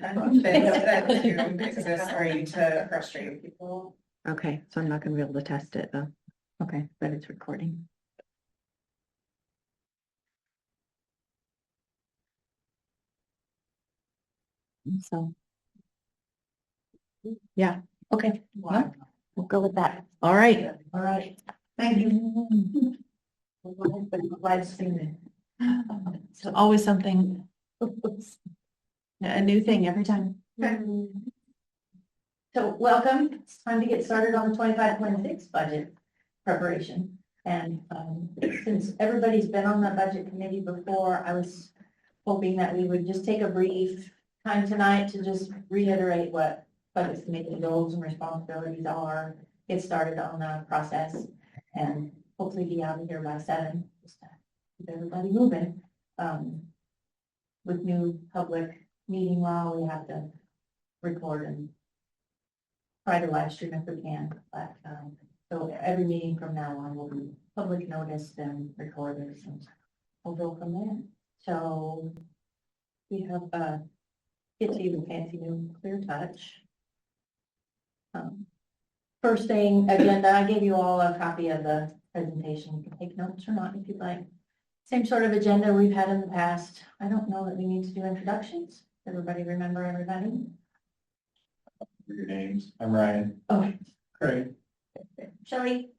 I don't think that Zoom exists for you to frustrate people. Okay, so I'm not gonna be able to test it though. Okay, but it's recording. So. Yeah, okay, well, we'll go with that. All right. All right, thank you. Live streaming. It's always something, a new thing every time. So welcome, it's time to get started on the 25-26 budget preparation. And since everybody's been on the budget committee before, I was hoping that we would just take a brief time tonight to just reiterate what budget committee goals and responsibilities are, get started on the process, and hopefully be out of here by 7, just to keep everybody moving. With new public meeting law, we have to record and try to live stream if we can, but, so every meeting from now on will be public noticed and recorded, and we'll go from there. So we have, get to even fancy new Clear Touch. First thing, agenda, I gave you all a copy of the presentation. You can take notes or not if you'd like. Same sort of agenda we've had in the past. I don't know that we need to do introductions. Everybody remember everybody? Your names. I'm Ryan. Oh, Craig. Shelley,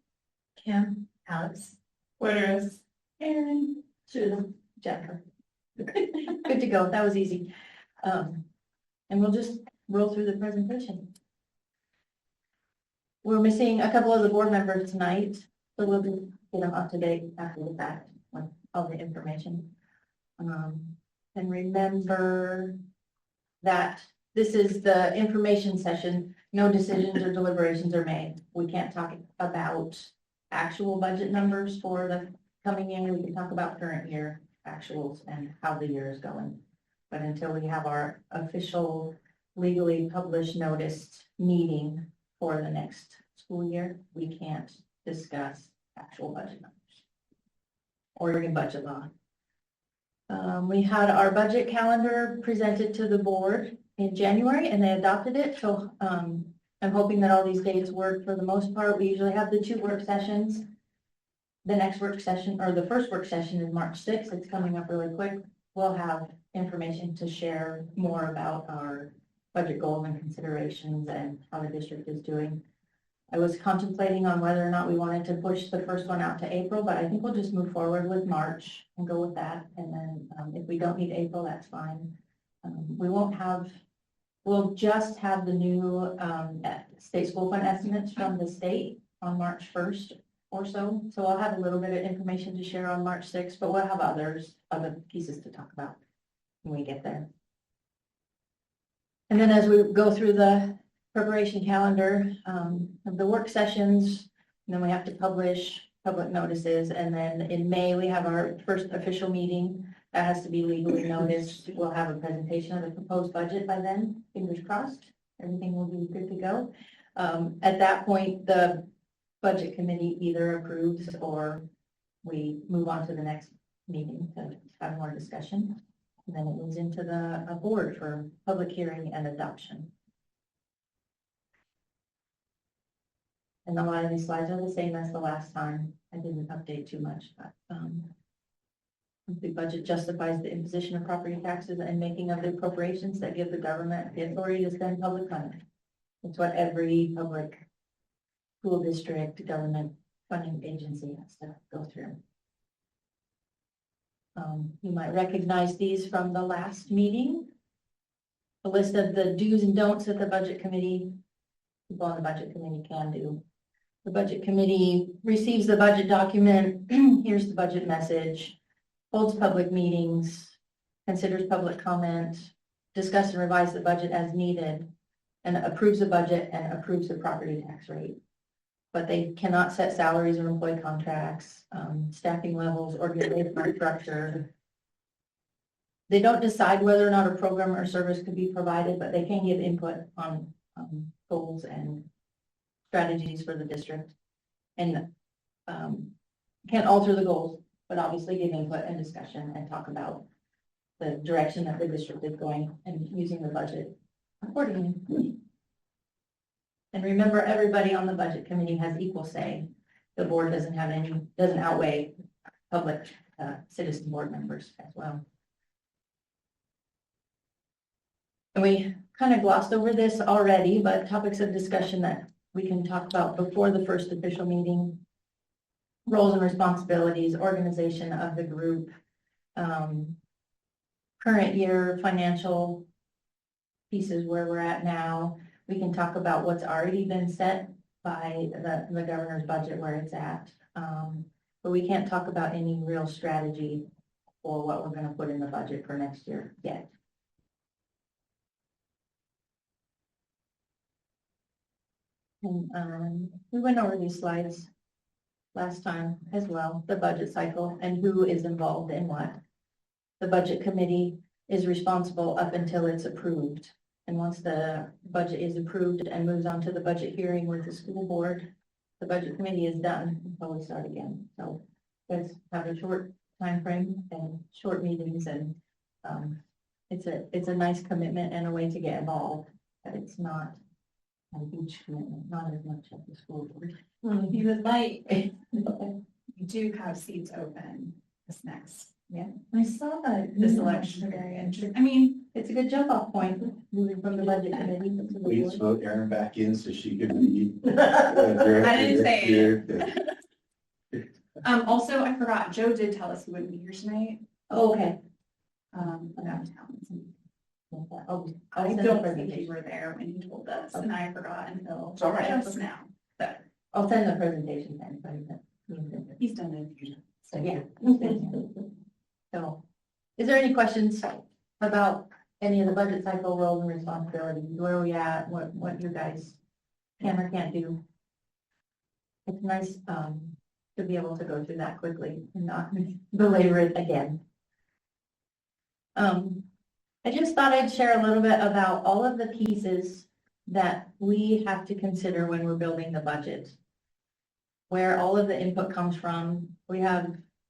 Kim, Alex, Whereas, Aaron, Susan, Jennifer. Good to go. That was easy. And we'll just roll through the presentation. We're missing a couple of the board members tonight, so we'll just get them up to date after the fact with all the information. And remember that this is the information session. No decisions or deliberations are made. We can't talk about actual budget numbers for the coming year. We can talk about current year actuals and how the year is going. But until we have our official legally published noticed meeting for the next school year, we can't discuss actual budget numbers or even budget law. We had our budget calendar presented to the board in January and they adopted it. So I'm hoping that all these dates work for the most part. We usually have the 2 work sessions. The next work session, or the first work session, is March 6th. It's coming up really quick. We'll have information to share more about our budget goals and considerations and how the district is doing. I was contemplating on whether or not we wanted to push the first one out to April, but I think we'll just move forward with March and go with that. And then if we don't need April, that's fine. We'll just have the new state school fund estimates from the state on March 1st or so. So I'll have a little bit of information to share on March 6th, but we'll have other pieces to talk about when we get there. And then as we go through the preparation calendar of the work sessions, and then we have to publish public notices. And then in May, we have our first official meeting that has to be legally noticed. We'll have a presentation of the proposed budget by then, fingers crossed. Everything will be good to go. At that point, the budget committee either approves or we move on to the next meeting to have more discussion. And then it moves into the board for public hearing and adoption. And a lot of these slides are the same as the last time. I didn't update too much, but the budget justifies the imposition of property taxes and making of the appropriations that give the government the authority to spend public money. It's what every public school district government funding agency has to go through. You might recognize these from the last meeting. A list of the do's and don'ts that the budget committee, people on the budget committee can do. The budget committee receives the budget document, here's the budget message, holds public meetings, considers public comment, discuss and revise the budget as needed, and approves the budget and approves the property tax rate. But they cannot set salaries or employee contracts, staffing levels, organizational structure. They don't decide whether or not a program or service could be provided, but they can give input on goals and strategies for the district. And can't alter the goals, but obviously give input and discussion and talk about the direction that the district is going and using the budget accordingly. And remember, everybody on the budget committee has equal say. The board doesn't have any, doesn't outweigh public, citizen board members as well. And we kind of glossed over this already, but topics of discussion that we can talk about before the first official meeting. Roles and responsibilities, organization of the group, current year financial pieces where we're at now. We can talk about what's already been set by the governor's budget where it's at. But we can't talk about any real strategy for what we're gonna put in the budget for next year yet. And, we went over these slides last time as well, the budget cycle and who is involved in what. The budget committee is responsible up until it's approved. And once the budget is approved and moves on to the budget hearing with the school board, the budget committee is done until we start again. So guys have a short time frame and short meetings, and it's a nice commitment and a way to get involved, but it's not a huge commitment, not as much as the school board. You would like, you do have seats open this next, I saw that. this election, very interesting. I mean, It's a good jump off point, moving from the budget committee to the Please board. vote Erin back in so she could be. I didn't say it. also, I forgot, Joe did tell us he wouldn't be here tonight, Oh, okay. about town. Oh, I I'll send the don't think you presentation. were there when he told us, and I forgot until It's all right. just now. But I'll send the presentation then. but- he's done it a few times. So, yeah. So, is there any questions about any of the budget cycle roles and responsibilities? Where are we at? What you guys can or can't do? It's nice, to be able to go through that quickly and not belabor it again. I just thought I'd share a little bit about all of the pieces that we have to consider when we're building the budget. Where all of the input comes from.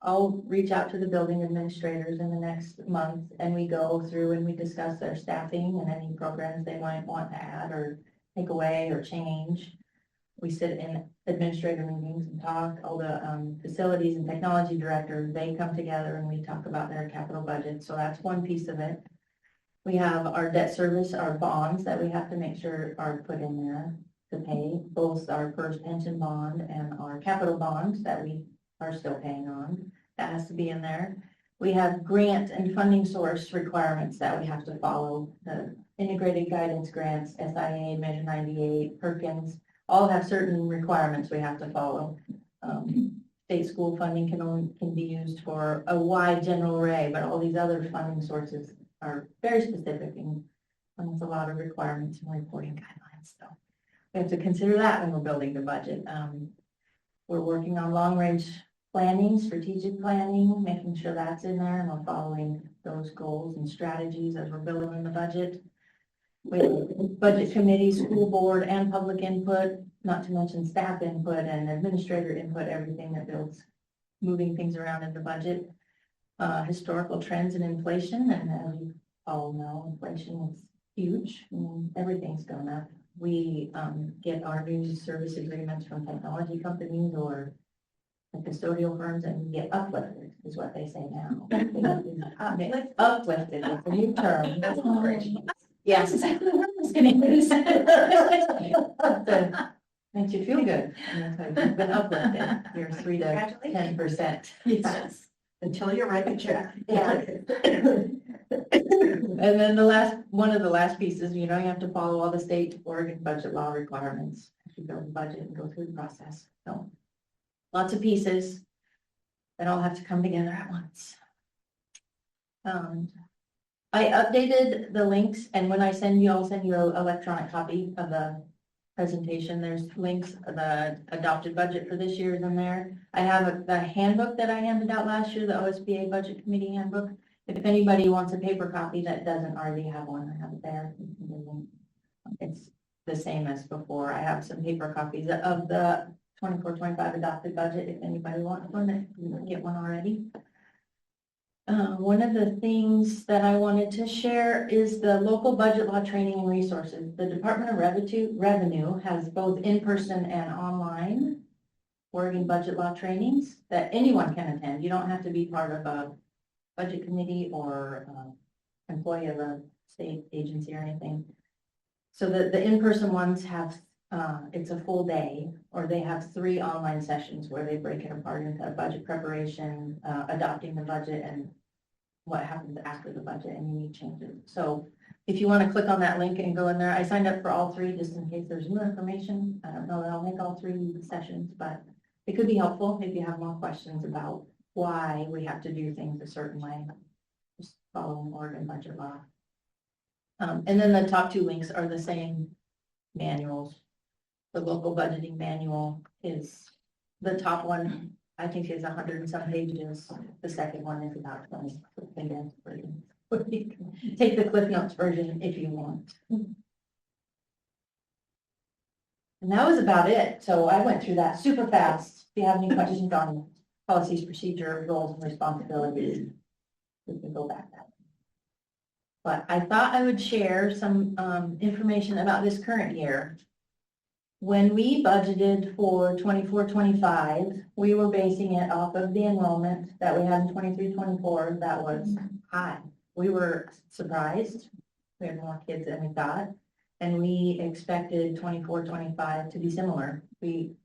I'll reach out to the building administrators in the next month, and we go through and we discuss their staffing and any programs they might want to add or take away or change. We sit in administrator meetings and talk. All the facilities and technology directors, they come together and we talk about their capital budget. So that's one piece of it. We have our debt service, our bonds that we have to make sure are put in there to pay, both our first pension bond and our capital bonds that we are still paying on. That has to be in there. We have grant and funding source requirements that we have to follow. The integrated guidance grants, SIA, Measure 98, Perkins, all have certain requirements we have to follow. State school funding can be used for a wide general array, but all these other funding sources are very specific, and there's a lot of requirements and reporting guidelines. So we have to consider that when we're building the budget. We're working on long-range planning, strategic planning, making sure that's in there, and we're following those goals and strategies as we're building the budget. We have budget committee, school board, and public input, not to mention staff input and administrator input, everything that builds moving things around in the budget. Historical trends and inflation, and as you all know, inflation is huge. I mean, everything's going up. We get our new service agreements from technology companies or the custodial firms, and we get uplifted, is what they say now. Uplifted is a new term. That's not great. Yes. That's exactly what I was gonna use. Makes you feel good. And that's how you've been uplifted. You're 3 to 10%. Yes. Until you write a check. Yeah. And then one of the last pieces, you have to follow all the state Oregon budget law requirements as you build the budget and go through the process. So lots of pieces that all have to come together at once. I updated the links, and when I'll send you an electronic copy of the presentation. There's links, the adopted budget for this year is in there. I have the handbook that I handed out last year, the OSBA Budget Committee Handbook. If anybody wants a paper copy that doesn't already have one, I have it there. It's the same as before. I have some paper copies of the 24-25 adopted budget. If anybody wants one, you can get one already. One of the things that I wanted to share is the local budget law training and resources. The Department of Revenue has both in-person and online Oregon budget law trainings that anyone can attend. You don't have to be part of a budget committee or employee of a state agency or anything. So the in-person ones have, it's a full day, or they have 3 online sessions where they break it apart into budget preparation, adopting the budget, and what happens after the budget and unique changes. So if you want to click on that link and go in there, I signed up for all 3 just in case there's new information. I don't know that I'll make all 3 sessions, but it could be helpful if you have more questions about why we have to do things a certain way. Just following Oregon budget law. And then the top 2 links are the same manuals. The local budgeting manual is, the top one, I think is 100 and some pages. The second one is about 20. Condensed version. Take the Cliff Notes version if you want. And that was about it. So I went through that super fast. If you have any questions on policies, procedure, roles, and responsibilities, we can go back that. But I thought I would share some information about this current year. When we budgeted for 24-25, we were basing it off of the enrollment that we had in 23-24. That was high. We were surprised. We had more kids than we thought. And we expected 24-25 to be similar. We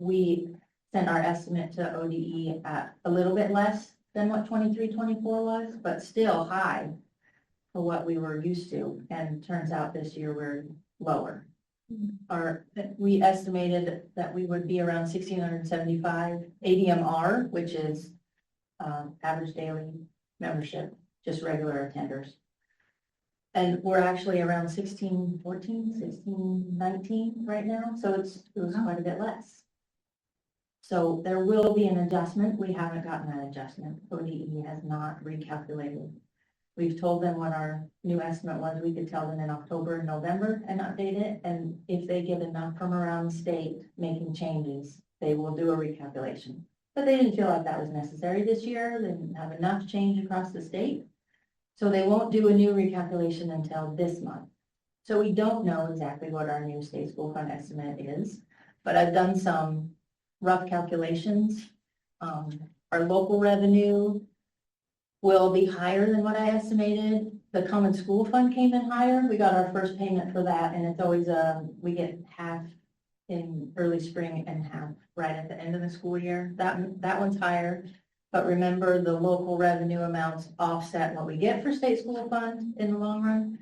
sent our estimate to ODE at a little bit less than what 23-24 was, but still high for what we were used to. And turns out this year we're lower. We estimated that we would be around 1,675 ADMR, which is average daily membership, just regular attenders. And we're actually around 1614, 1619 right now, so it was quite a bit less. So there will be an adjustment. We haven't gotten that adjustment. ODE has not recalculated. We've told them what our new estimate was. We could tell them in October and November and update it. And if they get enough from around the state making changes, they will do a recalculation. But they didn't feel like that was necessary this year. They didn't have enough change across the state. So they won't do a new recalculation until this month. So we don't know exactly what our new state school fund estimate is, but I've done some rough calculations. Our local revenue will be higher than what I estimated. The common school fund came in higher. We got our first payment for that, and it's always we get half in early spring and half right at the end of the school year. That one's higher. But remember, the local revenue amounts offset what we get for state school fund in the long run.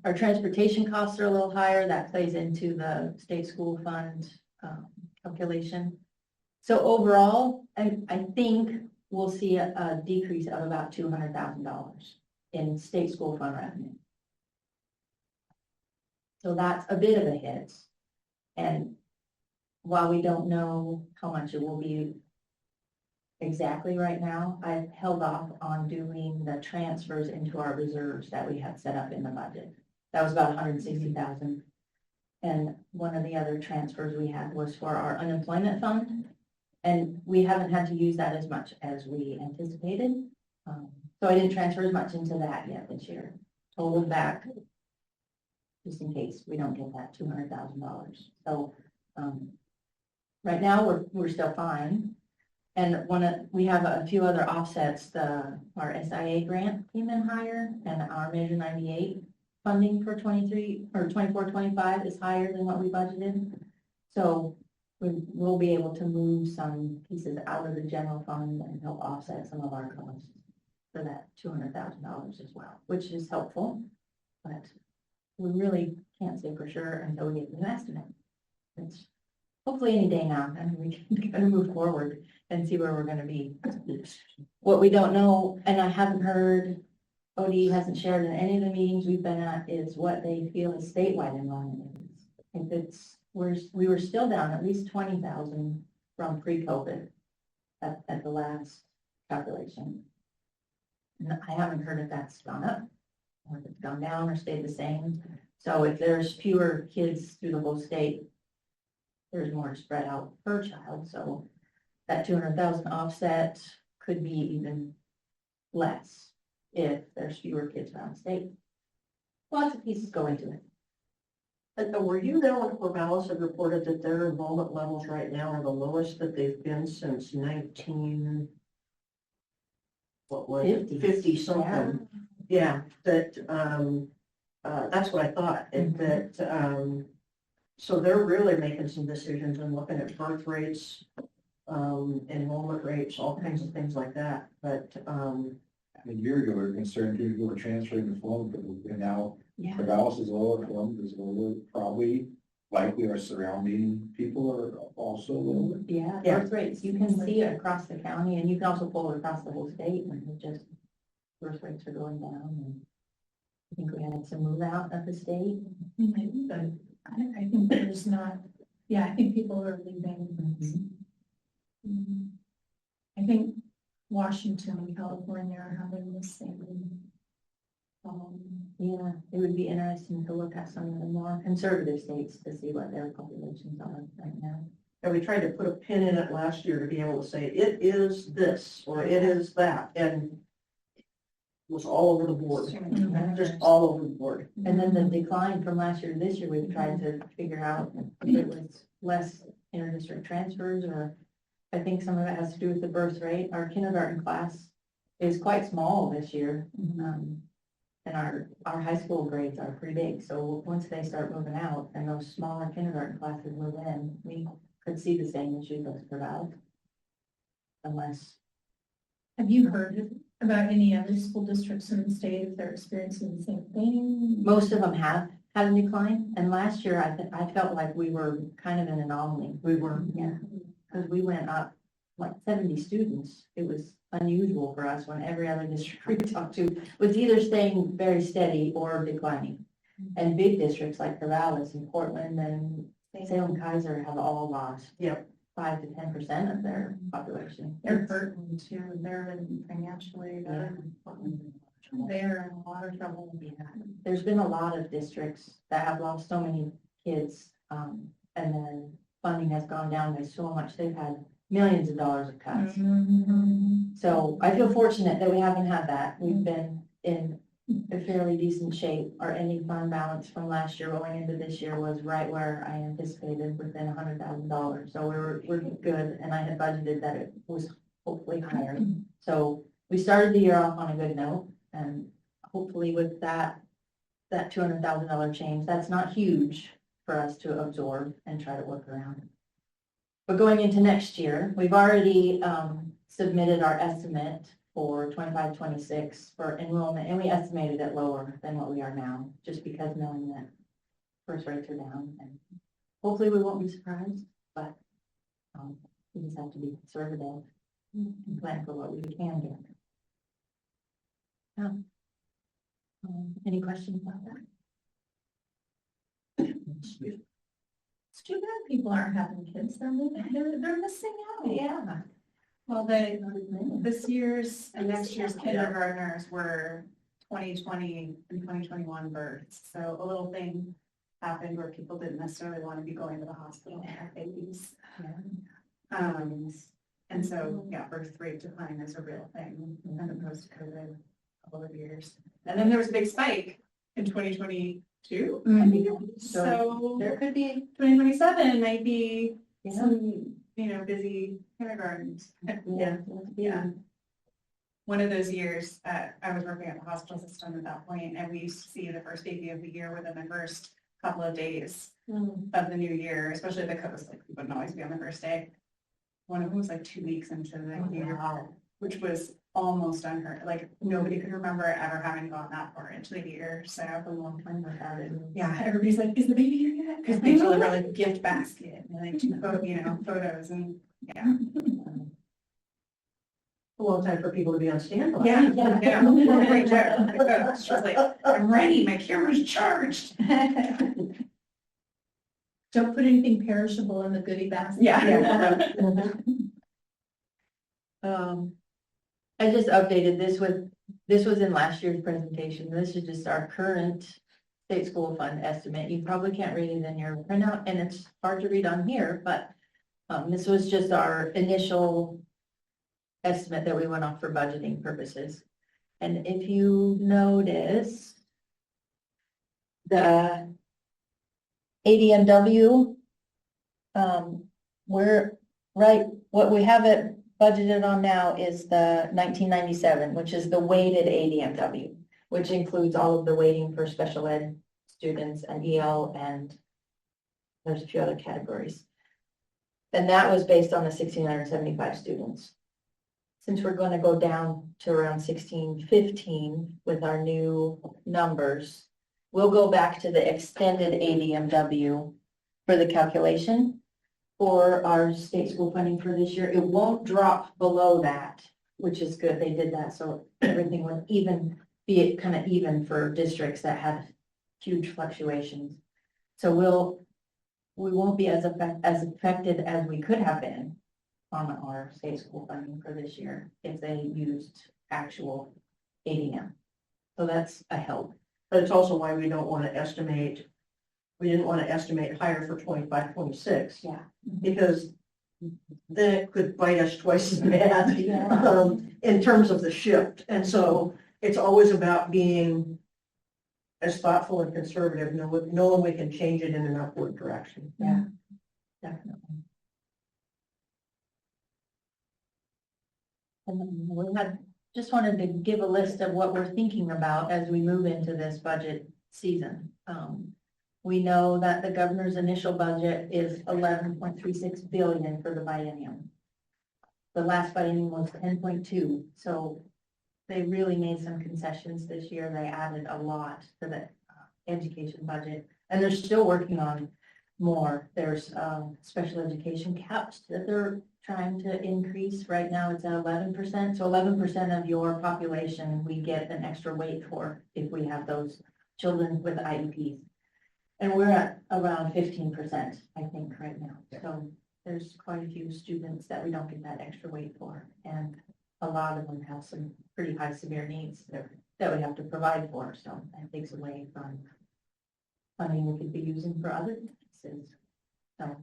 Our transportation costs are a little higher. That plays into the state school fund calculation. So overall, I think we'll see a decrease of about $200,000 in state school fund revenue. So that's a bit of a hit. And while we don't know how much it will be exactly right now, I've held off on doing the transfers into our reserves that we had set up in the budget. That was about $160,000. And one of the other transfers we had was for our unemployment fund. And we haven't had to use that as much as we anticipated. So I didn't transfer as much into that yet this year. Hold it back just in case we don't get that $200,000. So right now we're still fine. And we have a few other offsets. Our SIA grant came in higher, and our Measure 98 funding for 23 or 24-25 is higher than what we budgeted. So we'll be able to move some pieces out of the general fund and help offset some of our costs for that $200,000 as well, which is helpful. But we really can't say for sure until we get the new estimate. It's hopefully any day now, and we can kind of move forward and see where we're going to be. What we don't know, and I haven't heard, ODE hasn't shared in any of the meetings we've been at, is what they feel is statewide enrollment is. If it's, we were still down at least 20,000 from pre-COVID at the last calculation. And I haven't heard if that's gone up, or if it's gone down or stayed the same. So if there's fewer kids through the whole state, there's more spread out per child. So that 200,000 offset could be even less if there's fewer kids around state. Lots of pieces go into it. And were you there when Corvallis had reported that their enrollment levels right now are the lowest that they've been since 19? What was it, 50s. 50 something? Yeah, that, that's what I thought, and that, so they're really making some decisions and looking at birth rates, enrollment rates, all kinds of things like that, but, A year ago, we were concerned people were transferring to Columbus, and now Yeah. Corvallis is lower, Columbus is lower, probably likely our surrounding people are also lower. Yeah, Yeah. birth rates, you can see it across the county, and you can also pull it across the whole state, and it just, birth rates are going down, and I think we had some move out of the state. Maybe, but I think there's not, yeah, I think people are leaving. Mhm. I think Washington and California are having the same. Yeah, it would be interesting to look at some of the more conservative states to see what their populations are right now. and we tried to put a pin in it last year to be able to say, it is this, or it is that, and it was all over the board, just all over the board. And then the decline from last year to this year, we've tried to figure out if it was less inter-district transfers, or I think some of it has to do with the birth rate. Our kindergarten class is quite small this year. And our high school grades are pretty big, so once they start moving out and those smaller kindergarten classes move in, we could see the same issue as Corvallis. Unless, Have you heard about any other school districts in the state if they're experiencing the same thing? most of them have had a decline, and last year I felt like we were kind of an anomaly. We were, Yeah, because we went up like 70 students. It was unusual for us when every other district we talked to was either staying very steady or declining. And big districts like Corvallis and Portland and Salem Kaiser have all lost. Yep. 5 to 10% of their population. They're hurting too, they're in financially, they're in a lot of trouble. There's been a lot of districts that have lost so many kids, and then funding has gone down by so much. They've had millions of dollars of cuts. So I feel fortunate that we haven't had that. We've been in a fairly decent shape. Our ending fund balance from last year going into this year was right where I anticipated, within $100,000. So we're good, and I had budgeted that it was hopefully higher. So we started the year off on a good note, and hopefully with that $200,000 change, that's not huge for us to absorb and try to work around. But going into next year, we've already submitted our estimate for 25-26 for enrollment, and we estimated it lower than what we are now, just because knowing that birth rates are down, and hopefully we won't be surprised, but we just have to be conservative and plan for what we can do. Any questions about that? It's too bad people aren't having kids, they're missing out. Yeah. Well, this year's and next year's kindergartners were 2020 and 2021 births. So a little thing happened where people didn't necessarily want to be going to the hospital to have babies. And so, yeah, birth rate decline is a real thing, as opposed to COVID a couple of years. And then there was a big spike in 2022, I think it was. So There could be, 2027 might be yeah, some, busy kindergartens. Yeah. One of those years, I was working at the hospital system at that point, and we used to see the first baby of the year within the first couple of days of the new year, especially the coast, like we wouldn't always be on the first day. One of them was like 2 weeks into the year, which was almost unheard, like nobody could remember ever having gone that far into the year, so. a long time without it. Yeah, everybody's like, is the baby here yet? Because they deliver like a gift basket and like two photos and, yeah. a long time for people to be on standby. Yeah. Great joke. She was like, I'm ready, my camera's charged. Don't put anything perishable in the goodie basket. Yeah. I just updated this was in last year's presentation. This is just our current state school fund estimate. You probably can't read it in your printout, and it's hard to read on here, but this was just our initial estimate that we went off for budgeting purposes. And if you notice, the ADMW, we're, right, what we have it budgeted on now is the 1997, which is the weighted ADMW, which includes all of the weighting for special ed students and EL, and there's a few other categories. And that was based on the 1,675 students. Since we're going to go down to around 1,615 with our new numbers, we'll go back to the extended ADMW for the calculation for our state school funding for this year. It won't drop below that, which is good. They did that so everything would be kind of even for districts that had huge fluctuations. So we won't be as affected as we could have been on our state school funding for this year if they used actual ADM. So that's a help. But it's also why we don't want to estimate, we didn't want to estimate higher for 25, 26. Yeah. Because then it could bite us twice as bad, Yeah. in terms of the shift. And so it's always about being as thoughtful and conservative, knowing we can change it in an upward direction. Yeah, definitely. And then just wanted to give a list of what we're thinking about as we move into this budget season. We know that the governor's initial budget is 11.36 billion for the biennium. The last biennium was 10.2, so they really made some concessions this year. They added a lot to the education budget, and they're still working on more. There's special education caps that they're trying to increase. Right now it's at 11%. So 11% of your population, we get an extra weight for if we have those children with IEPs. And we're at around 15%, I think, right now. So there's quite a few students that we don't get that extra weight for. And a lot of them have some pretty high severe needs that we have to provide for. So that takes away from funding we could be using for other pieces. So,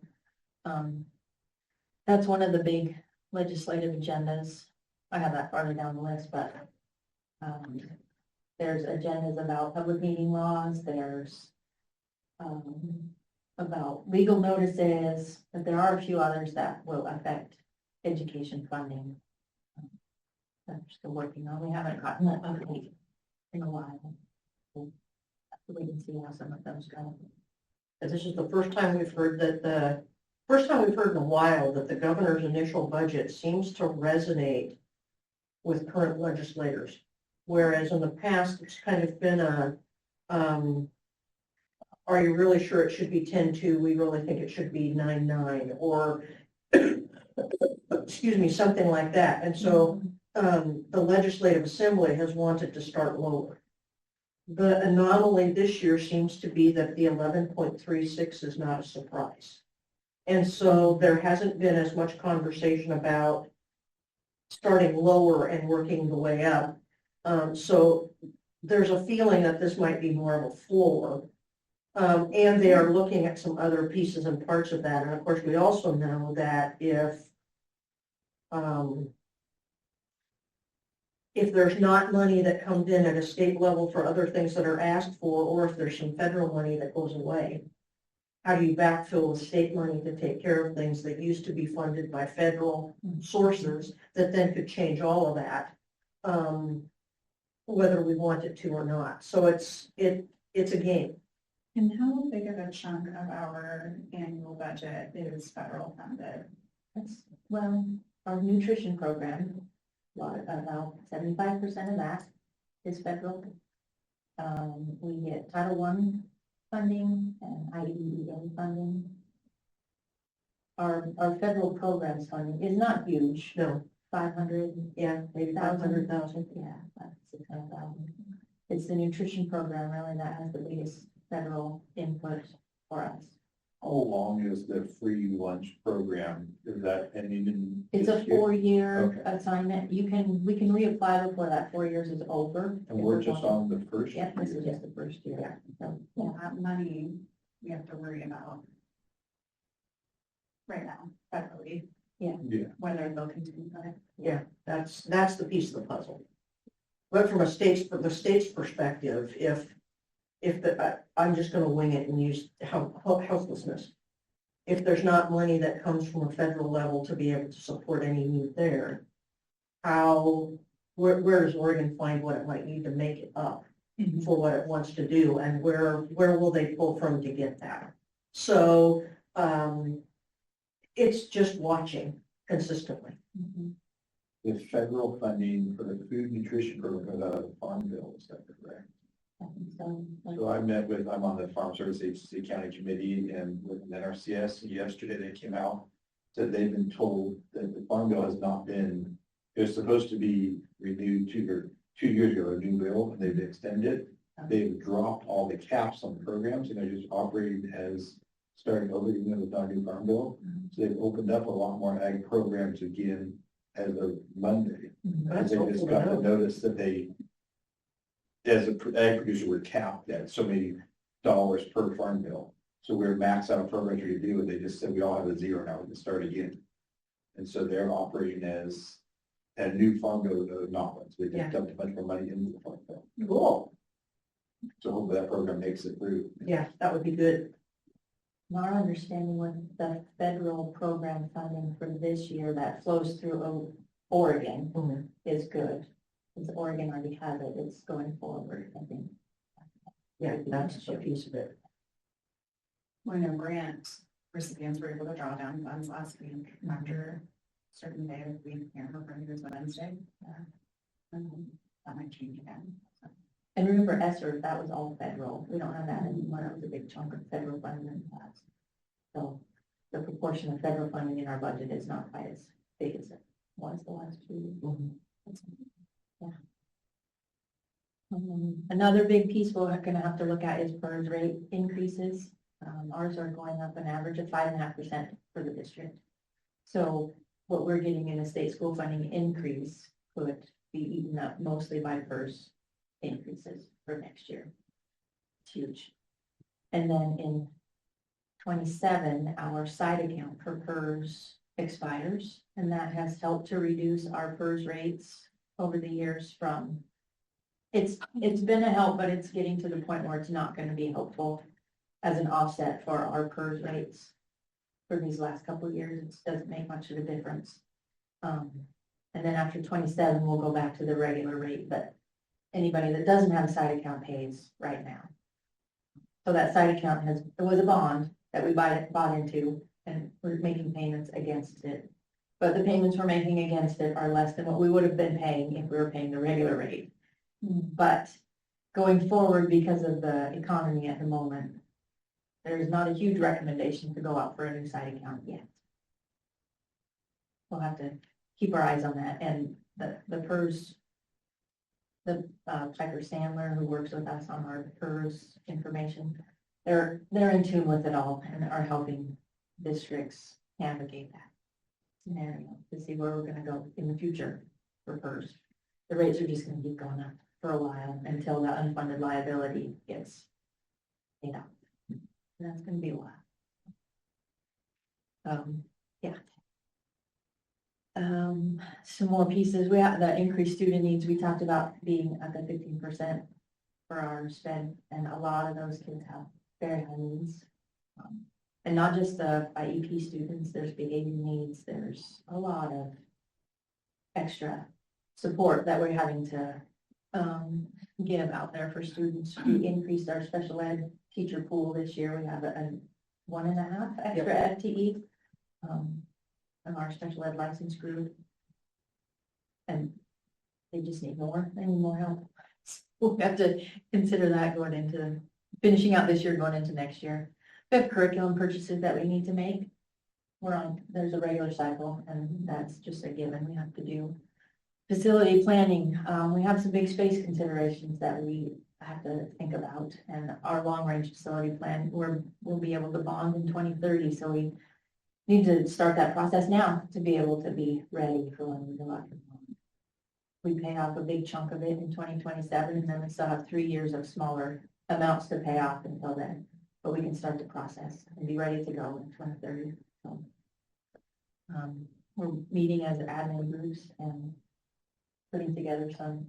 that's one of the big legislative agendas. I have that farther down the list, but, there's agendas about public meeting laws, there's, about legal notices, but there are a few others that will affect education funding. That we're still working on. We haven't gotten that update in a while. We'll have to wait and see how some of those go. And this is the first time we've heard first time we've heard in a while that the governor's initial budget seems to resonate with current legislators. Whereas in the past, it's kind of been are you really sure it should be 10.2? We really think it should be 9.9, or excuse me, something like that. And so the Legislative Assembly has wanted to start lower. The anomaly this year seems to be that the 11.36 is not a surprise. And so there hasn't been as much conversation about starting lower and working the way up. So there's a feeling that this might be more of a floor. And they are looking at some other pieces and parts of that. And of course, we also know that if there's not money that comes in at a state level for other things that are asked for, or if there's some federal money that goes away, how do you backfill with state money to take care of things that used to be funded by federal sources that then could change all of that, whether we want it to or not. So it's a game. And how big of a chunk of our annual budget is federal funded? Well, our nutrition program, about 75% of that is federal. We get Title I funding and IDEA funding. Our federal programs funding is not huge. No, 500, yeah, maybe 500,000. yeah, 600,000. It's the nutrition program really that has the biggest federal input for us. How long is the free lunch program? Is that ending in? It's a this year? 4-year Okay. assignment. We can reapply before that 4 years is over. And we're just on the first year? Yeah, this is just the first year. So, yeah. That money we have to worry about right now, federally, Yeah. whether they'll continue that. Yeah, that's the piece of the puzzle. But from the state's perspective, I'm just gonna wing it and use helplessness. If there's not money that comes from a federal level to be able to support any need there, where does Oregon find what it might need to make it up for what it wants to do, and where will they pull from to get that? So, it's just watching consistently. The federal funding for the food nutrition program goes out of the farm bill, is that correct? So I'm on the Farm Service Agency County Committee and with NRCS, yesterday they came out, said they've been told that the farm bill has not been, it was supposed to be renewed 2 years ago, a new bill, and they've extended. They've dropped all the caps on programs and they're just operating as starting over even with our new farm bill. So they've opened up a lot more ag programs again as of Monday. That's They just hopeful got the enough. notice that they, as a ag producer, we're capped at so many dollars per farm bill. So we're maxed out on programs we could do, and they just said we all have a zero now, we can start again. And so they're operating as a new farm bill, not one, so they Yeah. just dumped a bunch more money into the farm bill. Cool. So hopefully that program makes it through. Yeah, that would be good. Our understanding with the federal program funding for this year that flows through Oregon is good. Since Oregon already has it, it's going forward, I think. Yeah, that's a piece of it. When a grant recipients were able to draw down funds last week after a certain day of the week, I can't remember if it was Wednesday. That might change again. And remember ESSER, that was all federal. We don't have that anymore. That was a big chunk of federal funding in the past. So the proportion of federal funding in our budget is not quite as big as it was the last 2 years. Yeah. Another big piece we're gonna have to look at is PERS rate increases. Ours are going up an average of 5.5% for the district. So what we're getting in a state school funding increase could be eaten up mostly by PERS increases for next year. It's huge. And then in 27, our side account for PERS expires, and that has helped to reduce our PERS rates over the years from, it's been a help, but it's getting to the point where it's not going to be helpful as an offset for our PERS rates for these last couple of years. It doesn't make much of a difference. And then after 27, we'll go back to the regular rate, but anybody that doesn't have a side account pays right now. So that side account it was a bond that we bought into, and we're making payments against it. But the payments we're making against it are less than what we would have been paying if we were paying the regular rate. But going forward, because of the economy at the moment, there's not a huge recommendation to go out for a new side account yet. We'll have to keep our eyes on that, and the PERS, Piper Sandler, who works with us on our PERS information, they're in tune with it all and are helping districts navigate that scenario to see where we're gonna go in the future for PERS. The rates are just gonna keep going up for a while until the unfunded liability gets paid out. And that's gonna be a while. Yeah. Some more pieces. We have the increased student needs. We talked about being at the 15% for our spend, and a lot of those kids have very high needs. And not just the IEP students, there's behavior needs, there's a lot of extra support that we're having to give out there for students. We increased our special ed teacher pool this year. We have a 1.5 extra FTE of our special ed license group. And they just need more, they need more help. We'll have to consider that going into, finishing out this year, going into next year. We have curriculum purchases that we need to make. There's a regular cycle, and that's just a given we have to do. Facility planning, we have some big space considerations that we have to think about, and our long-range facility plan, we'll be able to bond in 2030, so we need to start that process now to be able to be ready for when we go out. We pay off a big chunk of it in 2027, and then we still have 3 years of smaller amounts to pay off until then. But we can start the process and be ready to go in 2030. So, we're meeting as admin groups and putting together some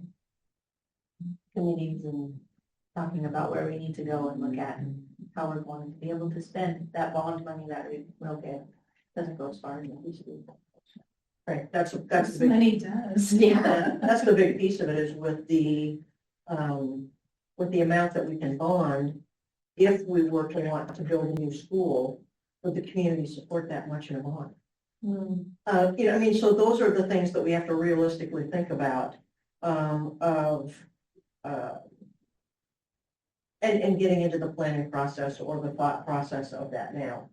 committees and talking about where we need to go and look at and how we're going to be able to spend that bond money that we will get. Doesn't go as far as it used to. Right, that's the big, Money does. Yeah. that's the big piece of it is with the amount that we can bond. If we were to want to build a new school, would the community support that much in a bond? You know, I mean, so those are the things that we have to realistically think about, and getting into the planning process or the thought process of that now.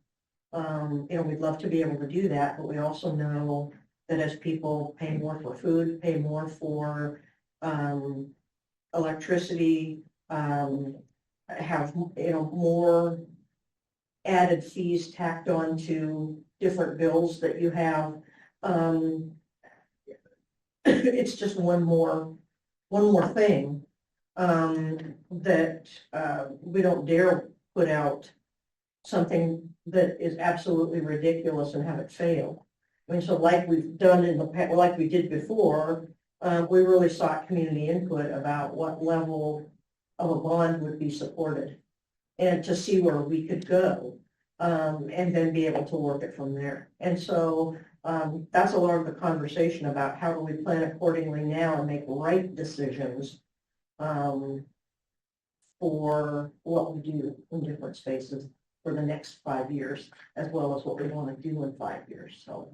You know, we'd love to be able to do that, but we also know that as people pay more for food, pay more for, electricity, have, you know, more added fees tacked on to different bills that you have. It's just one more thing, that, we don't dare put out something that is absolutely ridiculous and have it fail. I mean, so like we've done in the past, like we did before, we really sought community input about what level of a bond would be supported and to see where we could go, and then be able to work it from there. And so, that's a lot of the conversation about how do we plan accordingly now and make right decisions, for what we do in different spaces for the next 5 years, as well as what we want to do in 5 years, so.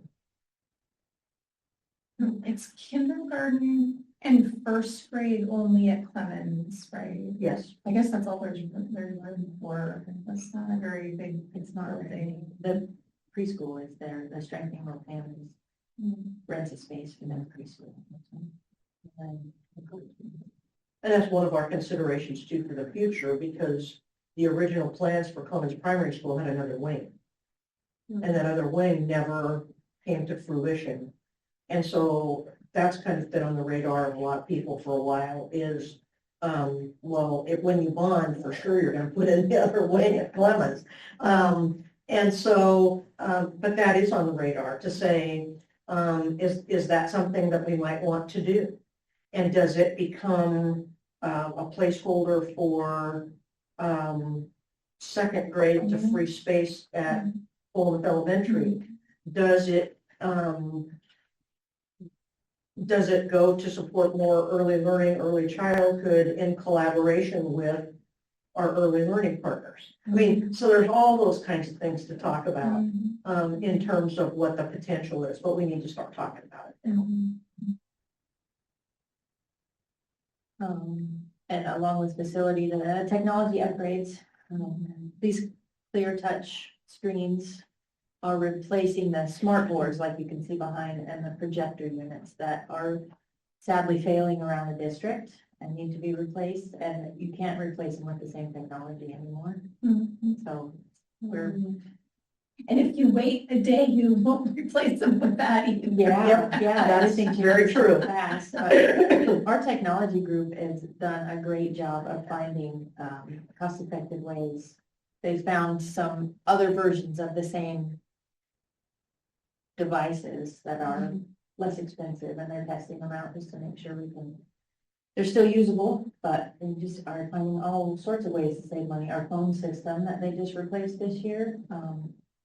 It's kindergarten and first grade only at Clemens, right? Yes, I guess that's all there's room for. That's not a very big, it's not a thing. The preschool is there, the Strengthening Rural Families rents a space for them preschool. And and that's one of our considerations too for the future, because the original plans for Clemens Primary School had another wing. And that other wing never came to fruition. And so that's kind of been on the radar of a lot of people for a while is, well, when you bond, for sure, you're gonna put in the other wing at Clemens. And so, but that is on the radar to say, is that something that we might want to do? And does it become a placeholder for second grade to free space at Fulton Elementary? Does it go to support more early learning, early childhood in collaboration with our early learning partners? I mean, so there's all those kinds of things to talk about in terms of what the potential is, but we need to start talking about it. And along with facility, the technology upgrades, these clear touch screens are replacing the smart boards like you can see behind and the projector units that are sadly failing around the district and need to be replaced, and you can't replace them with the same technology anymore. So we're, And if you wait a day, you won't replace them with that either. that is very true. Fast. Our technology group has done a great job of finding cost-effective ways. They've found some other versions of the same devices that are less expensive, and they're testing them out just to make sure they're still usable, but they just are finding all sorts of ways to save money. Our phone system that they just replaced this year,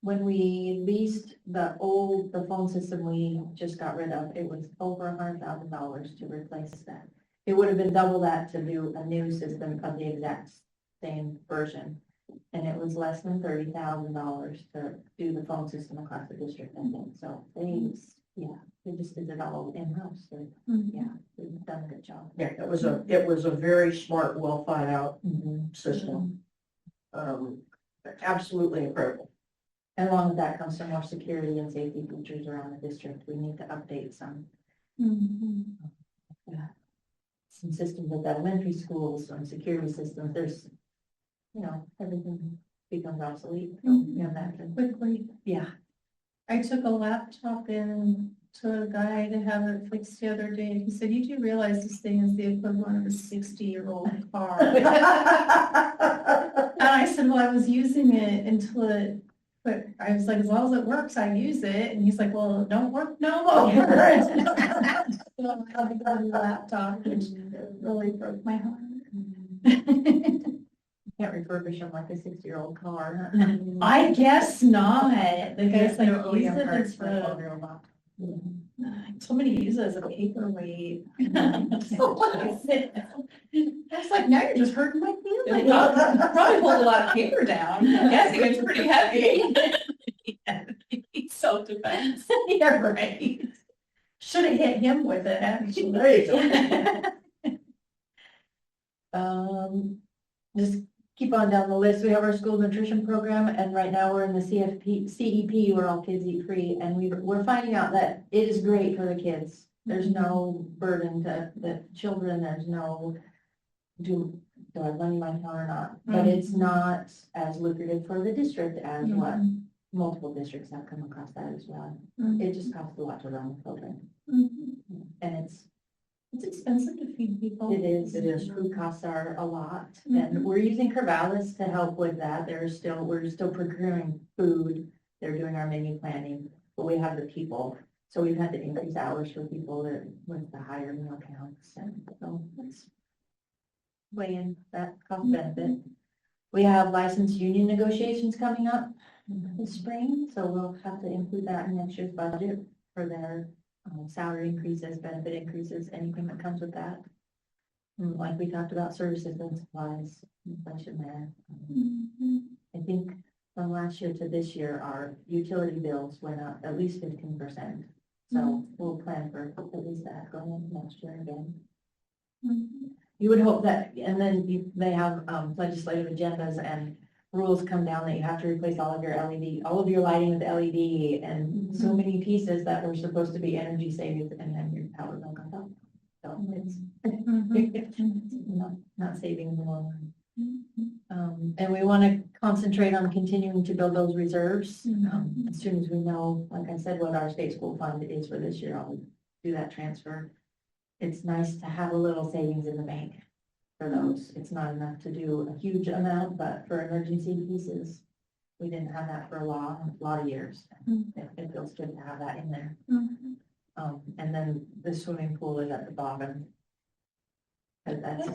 when we leased the phone system we just got rid of, it was over $100,000 to replace that. It would have been double that to do a new system of the exact same version. And it was less than $30,000 to do the phone system across the district, I think. So they just did it all in-house. So, they've done a good job. Yeah, it was a very smart, well thought out system. Absolutely incredible. And along with that comes some more security and safety features around the district. We need to update some systems at the elementary schools, some security systems. There's, everything becomes obsolete. So, that can, Quickly. yeah. I took a laptop in to a guy to have it fixed the other day. He said, "You do realize this thing is the equivalent of a 60-year-old car?" And I said, "Well, I was using it until it, but I was like, as long as it works, I use it." And he's like, "Well, it don't work no more." So I got a laptop, which really broke my heart. Can't refurbish them like a 60-year-old car. I guess not. The guy's like, No use OEM it parts as for a 12-year-old laptop. somebody use it as a paperweight. It's like, now you're just hurting my feelings. Probably hold a lot of paper down. I'm guessing it's pretty heavy. Self-defense. Yeah, right. Should have hit him with it, actually. There you Just keep on down the list. We have our school nutrition program, and right now we're in the CEP, where all kids eat free, and we're finding out that it is great for the kids. There's no burden to the children, there's no, do I run my account or not? But it's not as lucrative for the district as what multiple districts have come across that as well. It just costs a lot to run the program, and It's expensive to feed people. it is, food costs are a lot, and we're using Corvallis to help with that. We're still procuring food. They're doing our menu planning, but we have the people. So we've had to increase hours for people that with the higher meal counts, and so let's weigh in that cost benefit. We have licensed union negotiations coming up this spring, so we'll have to include that in next year's budget for their salary increases, benefit increases, anything that comes with that. And like we talked about, services and supplies, inflation there. I think from last year to this year, our utility bills went up at least 15%. So we'll plan for at least that going into next year again. You would hope that, and then they have legislative agendas and rules come down that you have to replace all of your lighting with LED, and so many pieces that were supposed to be energy savings, and then your power bill goes up. So it's not saving in the long run. And we want to concentrate on continuing to build those reserves. As soon as we know, like I said, what our state school fund is for this year, I'll do that transfer. It's nice to have a little savings in the bank for those. It's not enough to do a huge amount, but for emergency pieces, we didn't have that for a lot of years. It feels good to have that in there. And then the swimming pool is at the bottom. But that's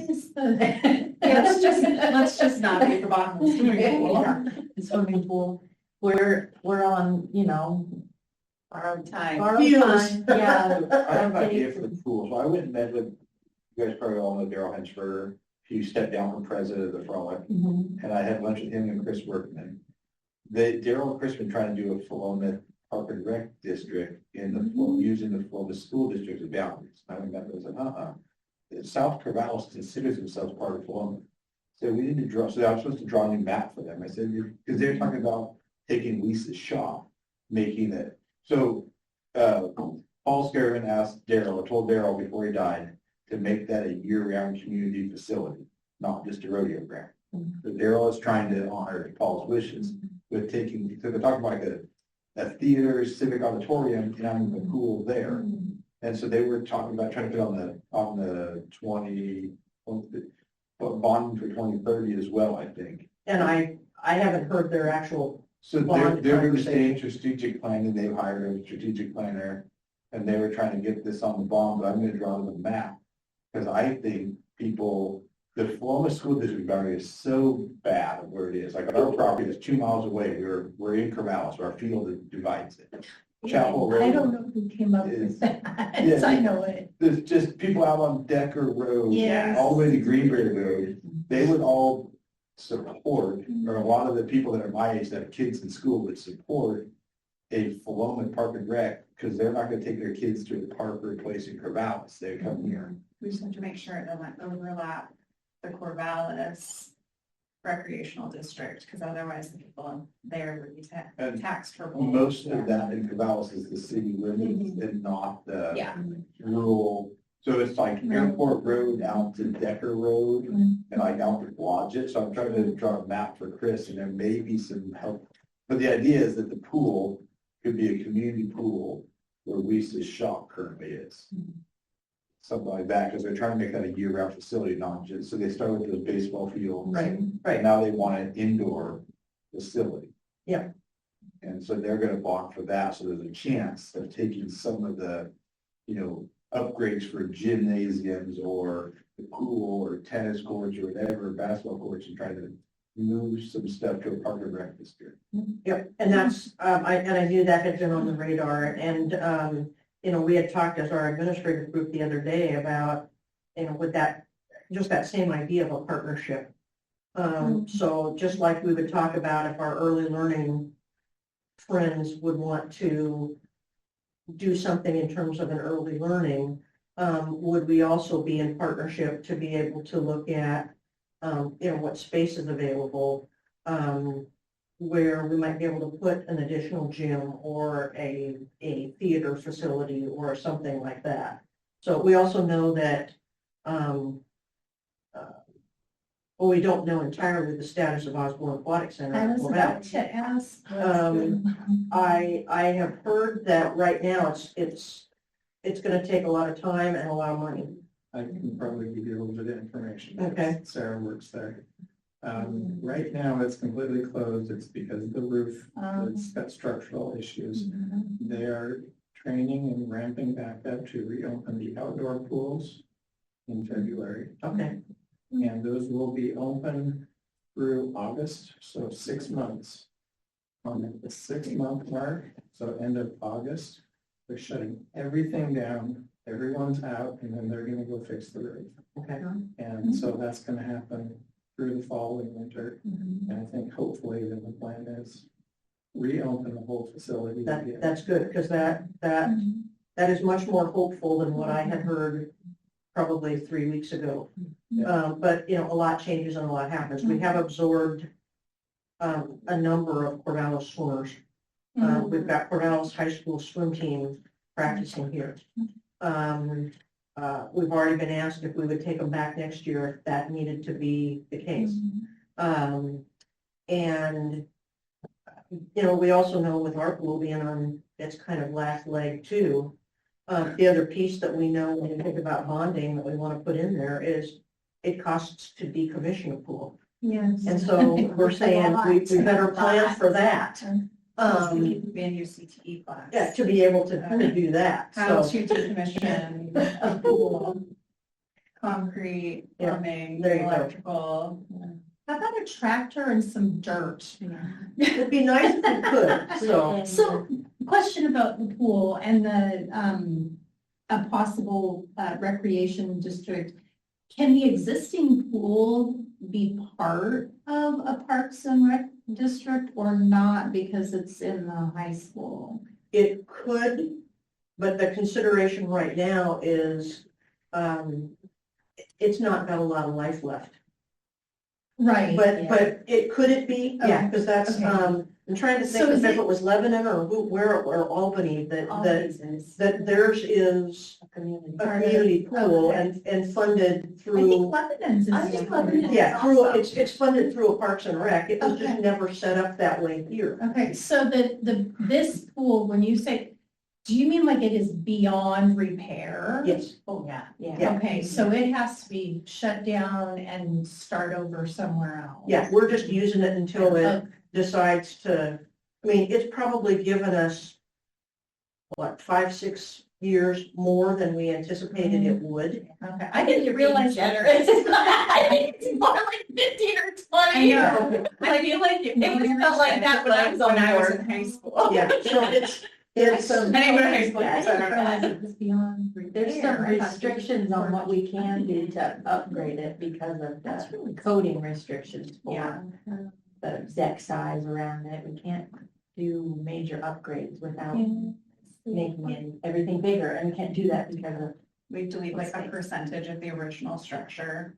Let's just not be at the bottom of the swimming pool. Yeah, the swimming pool. We're on, Borrowed time. borrowed Feels. time, yeah. I have an idea for the pool, so I went and met with, you guys probably all know Daryl Henchberger, he stepped down from president of the Frolic, Mhm. and I had lunch with him and Chris Workman. Daryl and Chris been trying to do a Philomath Park and Rec district in the, using the Philomath school district as boundaries. I went back and said, South Corvallis considers themselves part of Philomath. So we need to draw, so I was supposed to draw a new map for them. I said, because they're talking about taking Lisa's shop, making it. So, Paul Scarman asked Daryl, told Daryl before he died, to make that a year-round community facility, not just a rodeo ground. So Daryl is trying to honor Paul's wishes with taking, so they're talking about like a theater, civic auditorium, and having the pool there. And so they were talking about trying to put on the bond for 2030 as well, I think. And I haven't heard their actual, So Bond they're going to conversation. stay in strategic planning, they've hired a strategic planner, and they were trying to get this on the bond, but I'm gonna draw the map. Because I think the Philomath School District boundary is so bad where it is, like our property is 2 miles away, we're in Corvallis, our field divides it. Chapel Road. I don't know who came up is- with that. Yeah. I know it. There's just people out on Decker Road, Yes. all the way to Greenberry Road, they would all support, or a lot of the people that are my age that have kids in school would support a Philomath Park and Rec, because they're not gonna take their kids to a park or a place in Corvallis, they come here. We just have to make sure it doesn't overlap the Corvallis recreational district, because otherwise the people there would be And taxed for. both. most of that in Corvallis is the city limits and not the Yeah. rural. So it's like Airport Road out to Decker Road and like out to Blodgett. So I'm trying to draw a map for Chris, and there may be some help. But the idea is that the pool could be a community pool where Lisa's shop currently is. Something like that, because they're trying to make that a year-round facility, not just, so they started with those baseball fields. right, And right. now they want an indoor facility. Yeah. And so they're gonna bond for that, so there's a chance of taking some of the, upgrades for gymnasiums or the pool or tennis courts or whatever, basketball courts, and trying to move some stuff to a park and rec this year. Yep, and that's, I knew that had been on the radar, and, you know, we had talked as our administrative group the other day about, you know, with that, just that same idea of a partnership. So just like we would talk about if our early learning friends would want to do something in terms of an early learning, would we also be in partnership to be able to look at, you know, what space is available, where we might be able to put an additional gym or a theater facility or something like that. So we also know that, well, we don't know entirely the status of Osborne Aquatic Center. I was Well, about to ask. I have heard that right now it's gonna take a lot of time and a lot of money. I can probably give you a little bit of information. Okay. Sarah works there. Right now, it's completely closed. It's because of the roof. It's got structural issues. They are training and ramping back up to reopen the outdoor pools in February. Okay, And those will be open through August, so 6 months. On the 6-month mark, so end of August, they're shutting everything down, everyone's out, and then they're gonna go fix the roof. okay. And so that's gonna happen through the fall and winter. And I think hopefully then the plan is reopen the whole facility. again. That's good, because that is much more hopeful than what I had heard probably 3 weeks ago. But, you know, a lot changes and a lot happens. We have absorbed a number of Corvallis swimmers. We've got Corvallis High School swim team practicing here. We've already been asked if we would take them back next year if that needed to be the case. And, you know, we also know with our pool being on its kind of last leg too, the other piece that we know when you think about bonding that we want to put in there is it costs to decommission a pool. Yes. And so we're saying we better plan for that. Venue CTE class. Yeah, to be able to do that. How So, to decommission a pool, concrete, Yeah, plumbing, there you go. electrical. How about a tractor and some dirt? it'd be nice if we could, so. So, question about the pool and the, a possible recreation district. Can the existing pool be part of a Parks and Rec district or not because it's in the high school? It could, but the consideration right now is, it's not got a lot of life left. Right. But could it be? Yeah, Okay, because that's, okay. I'm trying to think So is if it- it was Lebanon or Albany, that theirs is a community pool and funded I think through, Lebanon's is. I think Lebanon's yeah, through, also. it's funded through a Parks and Rec. It was just Okay. never set up that way here. Okay, so this pool, when you say, do you mean like it is beyond repair? Yes, Oh, yeah. Yeah. Okay, so it has to be shut down and start over somewhere else. yeah, we're just using it until it Okay. decides to, I mean, it's probably given us, what, 5-6 years more than we anticipated it would. Okay, I didn't realize generous. I think it's more like 15 or 20. I know. I feel like it felt like that when I was on board. in high school. Yeah, so it's, I didn't go to high school, I so I didn't don't know. realize it was beyond repair. There's some restrictions on what we can do to upgrade it because of That's the really coding restrictions Yeah. for the deck size around it. We can't do major upgrades without making it everything bigger, and we can't do that because of. We delete like a percentage of the original structure.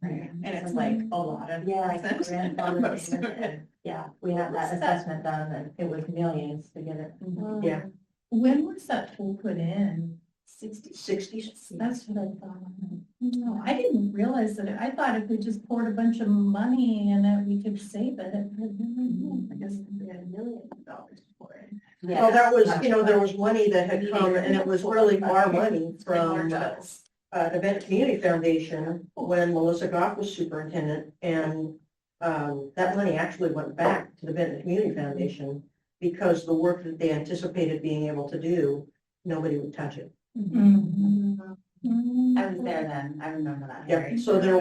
Right, and it's like a lot of. Yeah, like percent. grandfather Most of payment, it. and, yeah, we had that assessment done, and it was millions to get it. Yeah. When was that pool put in? 60s. That's what I thought. No, I didn't realize that. I thought if we just poured a bunch of money in it, we could save it. I guess we had $1 million for it. Well, that was, you know, there was money that had come, and it was really our money from the Benton Community Foundation when Melissa Goff was superintendent, and that money actually went back to the Benton Community Foundation because the work that they anticipated being able to do, nobody would touch it. Mhm. I was there then, I remember that. Yeah, so there